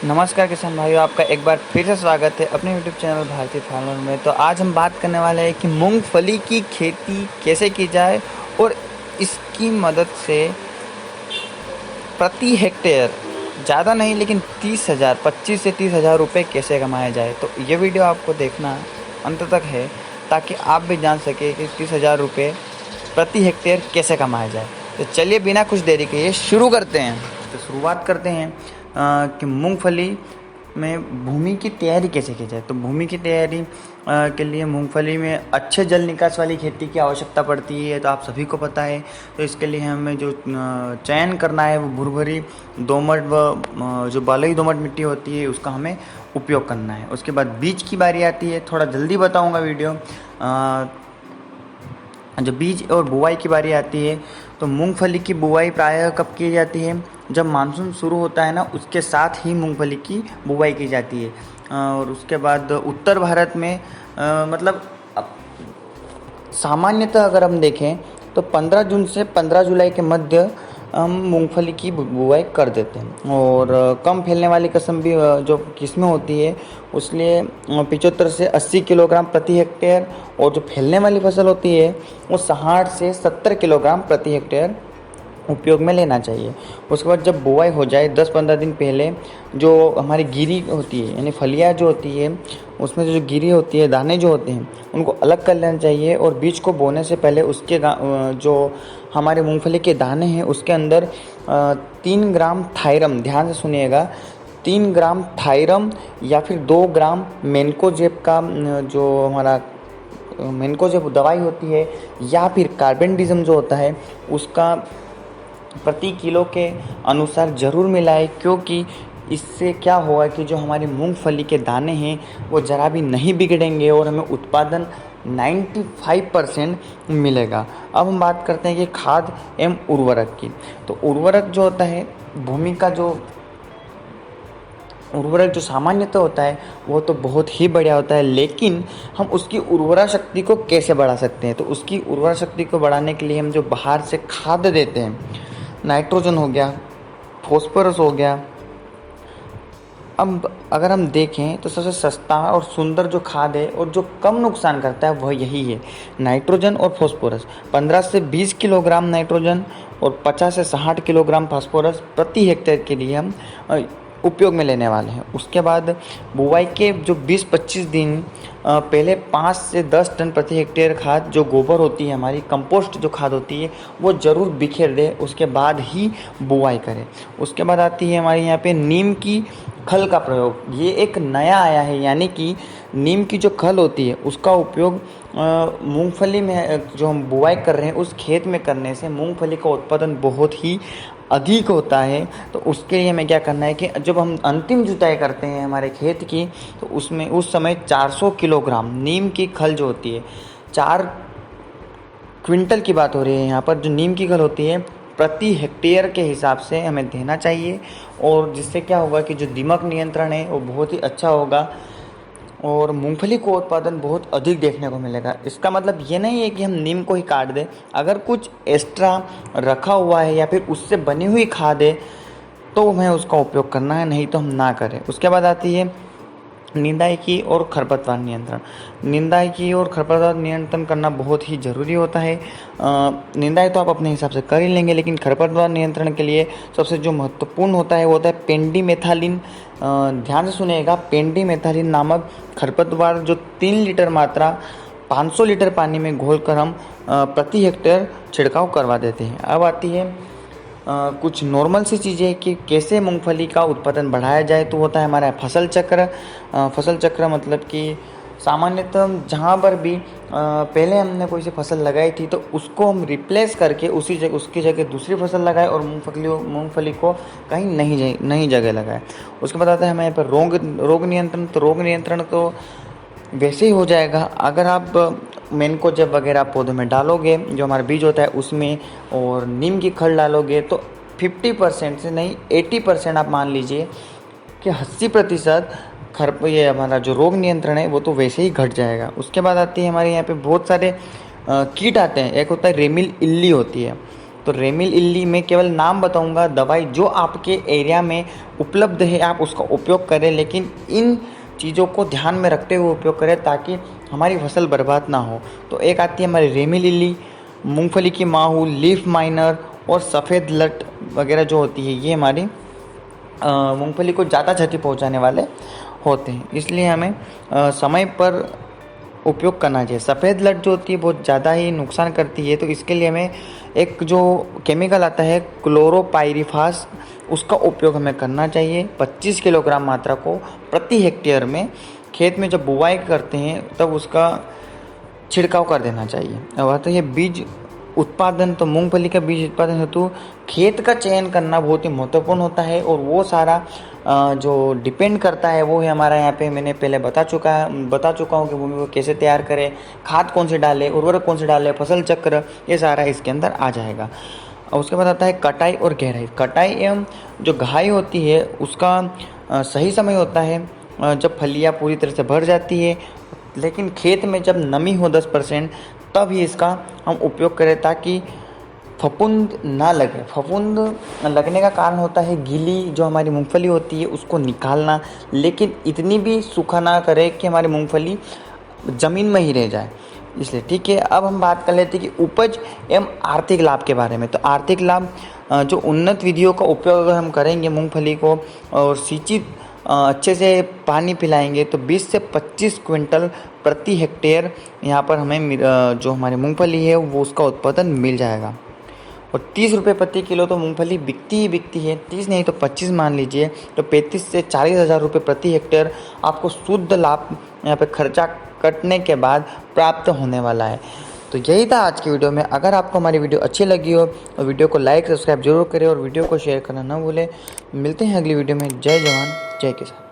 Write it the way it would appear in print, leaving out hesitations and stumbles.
नमस्कार किसान भाइयों, आपका एक बार फिर से स्वागत है अपने यूट्यूब चैनल भारतीय फार्मर में। तो आज हम बात करने वाले हैं कि मूंगफली की खेती कैसे की जाए और इसकी मदद से प्रति हेक्टेयर ज़्यादा नहीं लेकिन 30,000 25 से 30,000 रुपये कैसे कमाया जाए। तो ये वीडियो आपको देखना अंत तक है ताकि आप भी जान सके कि 30,000 रुपये प्रति हेक्टेयर कैसे कमाया जाए। तो चलिए बिना कुछ देरी के ये शुरू करते हैं। तो शुरुआत करते हैं कि मूंगफली में भूमि की तैयारी कैसे की जाए। तो भूमि की तैयारी के लिए मूंगफली में अच्छे जल निकास वाली खेती की आवश्यकता पड़ती है, तो आप सभी को पता है। तो इसके लिए हमें जो चयन करना है वो भुरभुरी दोमट व जो बलुई दोमट मिट्टी होती है उसका हमें उपयोग करना है। उसके बाद बीज की बारी आती है, थोड़ा जल्दी बताऊंगा वीडियो। जब बीज और बुआई की बारी आती है तो मूंगफली की बुआई प्रायः कब की जाती है, जब मानसून शुरू होता है ना, उसके साथ ही मूंगफली की बुआई की जाती है। और उसके बाद उत्तर भारत में मतलब सामान्यतः अगर हम देखें तो 15 जून से 15 जुलाई के मध्य हम मूंगफली की बुआई कर देते हैं। और कम फैलने वाली किस्म भी जो किस्में होती है उसलिए 75 से 80 किलोग्राम प्रति हेक्टेयर, और जो फैलने वाली फसल होती है वो 60 से 70 किलोग्राम प्रति हेक्टेयर उपयोग में लेना चाहिए। उसके बाद जब बुआई हो जाए 10-15 दिन पहले जो हमारी गिरी होती है यानी फलियाँ जो होती है उसमें जो गिरी होती है, दाने जो होते हैं उनको अलग कर लेना चाहिए। और बीज को बोने से पहले उसके जो हमारे मूंगफली के दाने हैं उसके अंदर 3 ग्राम थायरम, ध्यान से सुनिएगा, 3 ग्राम थायरम या फिर 2 ग्राम मेनकोजेब का जो हमारा मेनकोजेब दवाई होती है या फिर कार्बेंडिज्म जो होता है उसका प्रति किलो के अनुसार ज़रूर मिलाएं, क्योंकि इससे क्या होगा कि जो हमारे मूंगफली के दाने हैं वो ज़रा भी नहीं बिगड़ेंगे और हमें उत्पादन 95% मिलेगा। अब हम बात करते हैं कि खाद एवं उर्वरक की। तो उर्वरक जो होता है, भूमि का जो उर्वरक जो सामान्यतः होता है वो तो बहुत ही बढ़िया होता है, लेकिन हम उसकी उर्वरा शक्ति को कैसे बढ़ा सकते हैं। तो उसकी उर्वरा शक्ति को बढ़ाने के लिए हम जो बाहर से खाद देते हैं, नाइट्रोजन हो गया, फॉस्फोरस हो गया। अब अगर हम देखें तो सबसे सस्ता और सुंदर जो खाद है और जो कम नुकसान करता है वह यही है, नाइट्रोजन और फॉस्फोरस। 15 से 20 किलोग्राम नाइट्रोजन और 50 से 60 किलोग्राम फॉस्फोरस प्रति हेक्टेयर के लिए हम उपयोग में लेने वाले हैं। उसके बाद बुआई के जो 20-25 दिन पहले 5 से 10 टन प्रति हेक्टेयर खाद जो गोबर होती है, हमारी कंपोस्ट जो खाद होती है, वो ज़रूर बिखेर दे, उसके बाद ही बुआई करें। उसके बाद आती है हमारे यहाँ पे नीम की खल का प्रयोग। ये एक नया आया है, यानी कि नीम की जो खल होती है उसका उपयोग मूंगफली में जो हम बुआई कर रहे हैं उस खेत में करने से मूंगफली का उत्पादन बहुत ही अधिक होता है। तो उसके लिए हमें क्या करना है कि जब हम अंतिम जुताई करते हैं हमारे खेत की, तो उसमें उस समय 400 किलोग्राम नीम की खल जो होती है, 4 क्विंटल की बात हो रही है यहाँ पर, जो नीम की खल होती है प्रति हेक्टेयर के हिसाब से हमें देना चाहिए। और जिससे क्या होगा कि जो दीमक नियंत्रण है वो बहुत ही अच्छा होगा और मूंगफली को उत्पादन बहुत अधिक देखने को मिलेगा। इसका मतलब ये नहीं है कि हम नीम को ही काट दें, अगर कुछ एक्स्ट्रा रखा हुआ है या फिर उससे बनी हुई खाद है तो हमें उसका उपयोग करना है, नहीं तो हम ना करें। उसके बाद आती है निंदाई की और खरपतवार नियंत्रण। निंदाई की और खरपतवार नियंत्रण करना बहुत ही ज़रूरी होता है। निंदाई तो आप अपने हिसाब से कर ही लेंगे, लेकिन खरपतवार नियंत्रण के लिए सबसे जो महत्वपूर्ण होता है वो होता है पेंडीमेथालिन। ध्यान से सुनिएगा, पेंडीमेथालिन नामक खरपतवार जो 3 लीटर मात्रा 500 लीटर पानी में घोलकर हम प्रति हेक्टेयर छिड़काव करवा देते हैं। अब आती है कुछ नॉर्मल सी चीज़ें कि कैसे मूंगफली का उत्पादन बढ़ाया जाए। तो होता है हमारा फसल चक्र। फसल चक्र मतलब कि सामान्यतः जहाँ पर भी पहले हमने कोई सी फसल लगाई थी तो उसको हम रिप्लेस करके उसकी जगह दूसरी फसल लगाए और मूंगफली को कहीं नई जगह लगाए। उसके बाद आता है हमें यहाँ पर रोग नियंत्रण। तो रोग नियंत्रण तो वैसे ही हो जाएगा अगर आप मेनकोजेब वगैरह पौधों में डालोगे, जो हमारा बीज होता है उसमें, और नीम की खल डालोगे तो 50% से नहीं 80% आप मान लीजिए कि 80% ये हमारा जो रोग नियंत्रण है वो तो वैसे ही घट जाएगा। उसके बाद आती है हमारे यहाँ पे बहुत सारे कीट आते हैं। एक होता है रेमिल इल्ली होती है, तो रेमिल इल्ली में केवल नाम बताऊंगा, दवाई जो आपके एरिया में उपलब्ध है आप उसका उपयोग करें, लेकिन इन चीज़ों को ध्यान में रखते हुए उपयोग करें ताकि हमारी फसल बर्बाद ना हो। तो एक आती है हमारी रेमिल इल्ली, मूंगफली की माहू, लीफ माइनर और सफ़ेद लट वगैरह जो होती है, ये हमारी मूंगफली को ज़्यादा क्षति पहुंचाने वाले होते हैं, इसलिए हमें समय पर उपयोग करना चाहिए। सफ़ेद लट जो होती है बहुत ज़्यादा ही नुकसान करती है, तो इसके लिए हमें एक जो केमिकल आता है क्लोरोपाइरिफास, उसका उपयोग हमें करना चाहिए 25 किलोग्राम मात्रा को प्रति हेक्टेयर में। खेत में जब बुवाई करते हैं तब उसका छिड़काव कर देना चाहिए। और तो ये बीज उत्पादन, तो मूंगफली का बीज उत्पादन हेतु खेत का चयन करना बहुत ही महत्वपूर्ण होता है, और वो सारा जो डिपेंड करता है वो है हमारा, यहाँ पे मैंने पहले बता चुका हूँ कि भूमि को कैसे तैयार करें, खाद कौन से डालें, उर्वरक कौन से डालें, फसल चक्र, ये सारा इसके अंदर आ जाएगा। और उसके बाद आता है कटाई और घेराई। कटाई एवं जो घाई होती है उसका सही समय होता है जब फलियाँ पूरी तरह से भर जाती है, लेकिन खेत में जब नमी हो 10% तब ही इसका हम उपयोग करें ताकि फफूंद ना लगे। फफूंद लगने का कारण होता है गीली जो हमारी मूंगफली होती है उसको निकालना, लेकिन इतनी भी सूखा ना करे कि हमारी मूंगफली ज़मीन में ही रह जाए, इसलिए। ठीक है, अब हम बात कर लेते हैं कि उपज एवं आर्थिक लाभ के बारे में। तो आर्थिक लाभ, जो उन्नत विधियों का उपयोग अगर हम करेंगे मूंगफली को और सिंचित अच्छे से पानी पिलाएंगे तो 20 से 25 क्विंटल प्रति हेक्टेयर यहाँ पर हमें जो हमारी मूंगफली है वो उसका उत्पादन मिल जाएगा। और 30 रुपये प्रति किलो तो मूंगफली बिकती ही बिकती है, 30 नहीं तो 25 मान लीजिए, तो 35 से 40 हज़ार रुपये प्रति हेक्टेयर आपको शुद्ध लाभ यहाँ पे खर्चा कटने के बाद प्राप्त होने वाला है। तो यही था आज की वीडियो में। अगर आपको हमारी वीडियो अच्छी लगी हो तो वीडियो को लाइक सब्सक्राइब जरूर करें और वीडियो को शेयर करना ना भूलें। मिलते हैं अगली वीडियो में। जय जवान जय किसान।